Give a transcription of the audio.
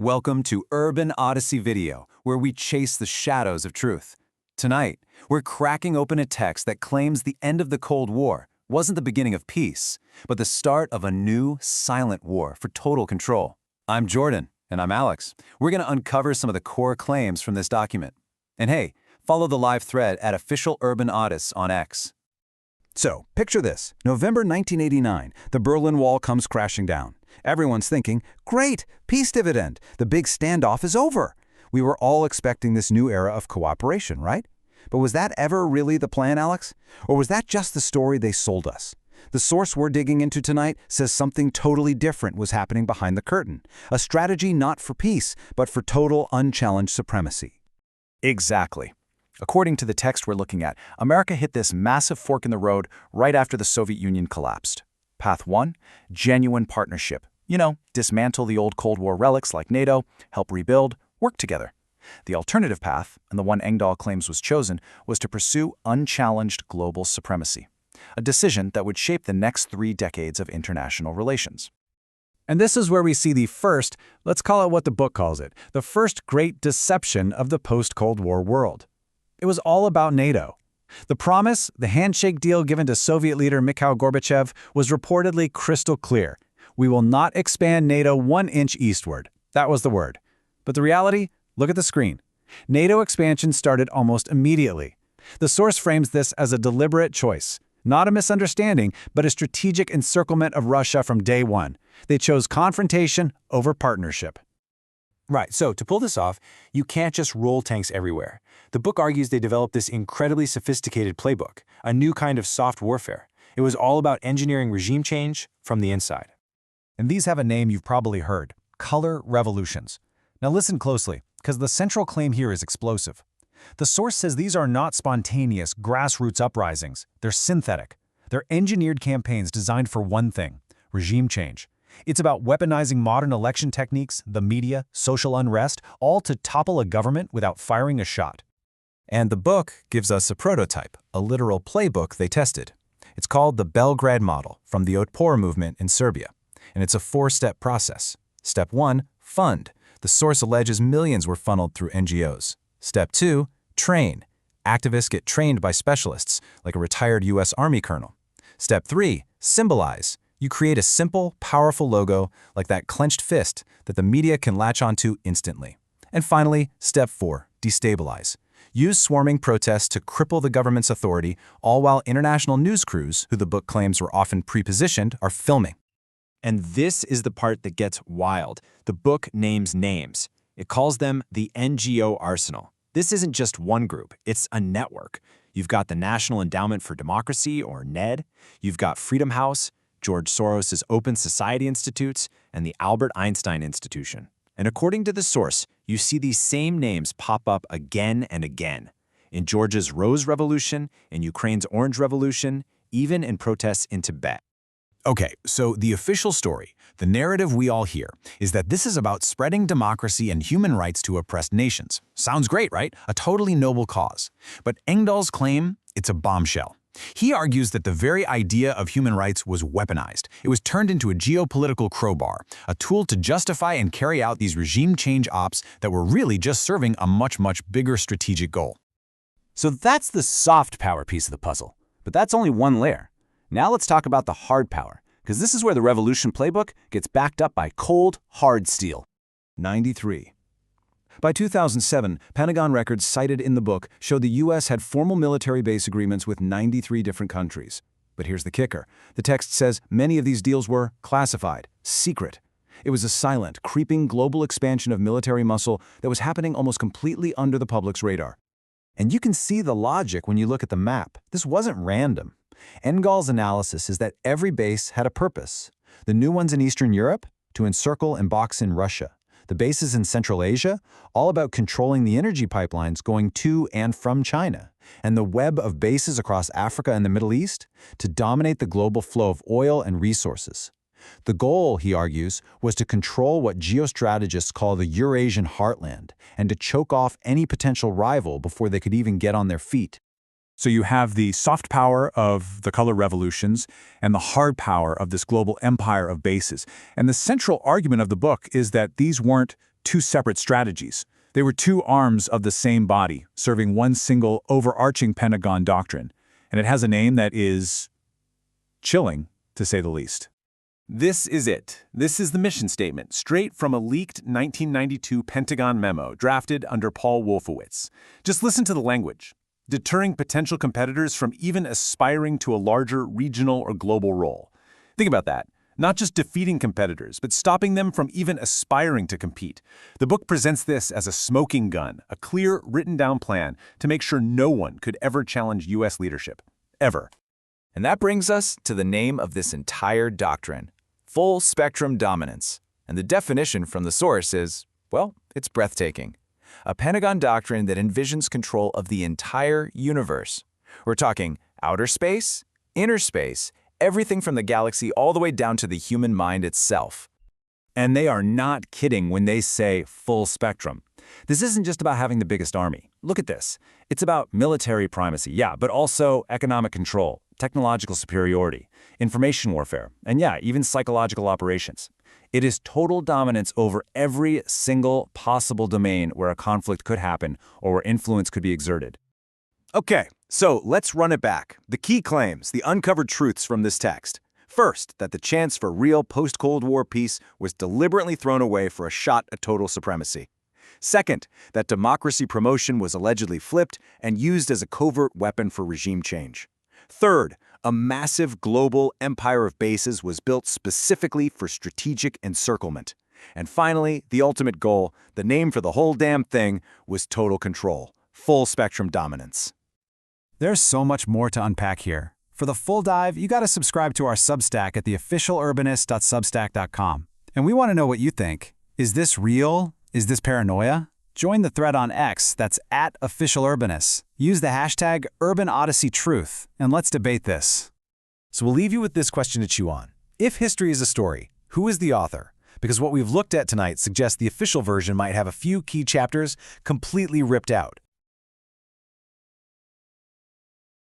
Welcome to Urban Odyssey Video, where we chase the shadows of truth. Tonight, we're cracking open a text that claims the end of the Cold War wasn't the beginning of peace, but the start of a new, silent war for total control. I'm Jordan, and I'm Alex. We're going to uncover some of the core claims from this document. And hey, follow the live thread at Official Urban Odyssey on X. So, picture this. November 1989, the Berlin Wall comes crashing down. Everyone's thinking, great, peace dividend, the big standoff is over. We were all expecting this new era of cooperation, right? But was that ever really the plan, Alex? Or was that just the story they sold us? The source we're digging into tonight says something totally different was happening behind the curtain. A strategy not for peace, but for total unchallenged supremacy. Exactly. According to the text we're looking at, America hit this massive fork in the road right after the Soviet Union collapsed. Path 1, genuine partnership. Dismantle the old Cold War relics like NATO, help rebuild, work together. The alternative path, and the one Engdahl claims was chosen, was to pursue unchallenged global supremacy, a decision that would shape the next 3 decades of international relations. And this is where we see the first, let's call it what the book calls it, the first great deception of the post-Cold War world. It was all about NATO. The promise, the handshake deal given to Soviet leader Mikhail Gorbachev, was reportedly crystal clear. We will not expand NATO 1 inch eastward. That was the word. But the reality? Look at the screen. NATO expansion started almost immediately. The source frames this as a deliberate choice. Not a misunderstanding, but a strategic encirclement of Russia from day one. They chose confrontation over partnership. Right, so to pull this off, you can't just roll tanks everywhere. The book argues they developed this incredibly sophisticated playbook, a new kind of soft warfare. It was all about engineering regime change from the inside. And these have a name you've probably heard: color revolutions. Now listen closely, because the central claim here is explosive. The source says these are not spontaneous, grassroots uprisings. They're synthetic. They're engineered campaigns designed for one thing: regime change. It's about weaponizing modern election techniques, the media, social unrest, all to topple a government without firing a shot. And the book gives us a prototype, a literal playbook they tested. It's called the Belgrade model from the Otpor movement in Serbia. And it's a 4-step process. Step 1, fund. The source alleges millions were funneled through NGOs. Step 2, train. Activists get trained by specialists, like a retired U.S. Army colonel. Step 3, symbolize. You create a simple, powerful logo, like that clenched fist, that the media can latch onto instantly. And finally, Step 4, destabilize. Use swarming protests to cripple the government's authority, all while international news crews, who the book claims were often pre-positioned, are filming. And this is the part that gets wild. The book names names. It calls them the NGO arsenal. This isn't just one group, it's a network. You've got the National Endowment for Democracy, or NED. You've got Freedom House, George Soros' Open Society Institutes, and the Albert Einstein Institution. And according to the source, you see these same names pop up again and again. In Georgia's Rose Revolution, in Ukraine's Orange Revolution, even in protests in Tibet. Okay, so the official story, the narrative we all hear, is that this is about spreading democracy and human rights to oppressed nations. Sounds great, right? A totally noble cause. But Engdahl's claim, it's a bombshell. He argues that the very idea of human rights was weaponized. It was turned into a geopolitical crowbar, a tool to justify and carry out these regime change ops that were really just serving a much, much bigger strategic goal. So that's the soft power piece of the puzzle. But that's only one layer. Now let's talk about the hard power, because this is where the revolution playbook gets backed up by cold, hard steel. 93. By 2007, Pentagon records cited in the book showed the U.S. had formal military base agreements with 93 different countries. But here's the kicker. The text says many of these deals were classified, secret. It was a silent, creeping global expansion of military muscle that was happening almost completely under the public's radar. And you can see the logic when you look at the map. This wasn't random. Engdahl's analysis is that every base had a purpose. The new ones in Eastern Europe, to encircle and box in Russia. The bases in Central Asia, all about controlling the energy pipelines going to and from China. And the web of bases across Africa and the Middle East, to dominate the global flow of oil and resources. The goal, he argues, was to control what geostrategists call the Eurasian heartland, and to choke off any potential rival before they could even get on their feet. So you have the soft power of the color revolutions and the hard power of this global empire of bases. And the central argument of the book is that these weren't two separate strategies. They were two arms of the same body, serving one single overarching Pentagon doctrine. And it has a name that is chilling, to say the least. This is it. This is the mission statement, straight from a leaked 1992 Pentagon memo drafted under Paul Wolfowitz. Just listen to the language. Deterring potential competitors from even aspiring to a larger regional or global role. Think about that. Not just defeating competitors, but stopping them from even aspiring to compete. The book presents this as a smoking gun, a clear, written-down plan to make sure no one could ever challenge U.S. leadership. Ever. And that brings us to the name of this entire doctrine, full spectrum dominance. And the definition from the source is, well, it's breathtaking. A Pentagon doctrine that envisions control of the entire universe. We're talking outer space, inner space, everything from the galaxy all the way down to the human mind itself. And they are not kidding when they say full spectrum. This isn't just about having the biggest army. Look at this. It's about military primacy, yeah, but also economic control, technological superiority, information warfare, and yeah, even psychological operations. It is total dominance over every single possible domain where a conflict could happen or where influence could be exerted. Okay, so let's run it back. The key claims, the uncovered truths from this text. First, that the chance for real post-Cold War peace was deliberately thrown away for a shot at total supremacy. Second, that democracy promotion was allegedly flipped and used as a covert weapon for regime change. Third, a massive global empire of bases was built specifically for strategic encirclement. And finally, the ultimate goal, the name for the whole damn thing, was total control, full spectrum dominance. There's so much more to unpack here. For the full dive, you gotta subscribe to our Substack at theofficialurbanist.substack.com. And we want to know what you think. Is this real? Is this paranoia? Join the thread on X, that's @officialurbanist. Use the hashtag UrbanOdysseyTruth, and let's debate this. So we'll leave you with this question to chew on. If history is a story, who is the author? Because what we've looked at tonight suggests the official version might have a few key chapters completely ripped out.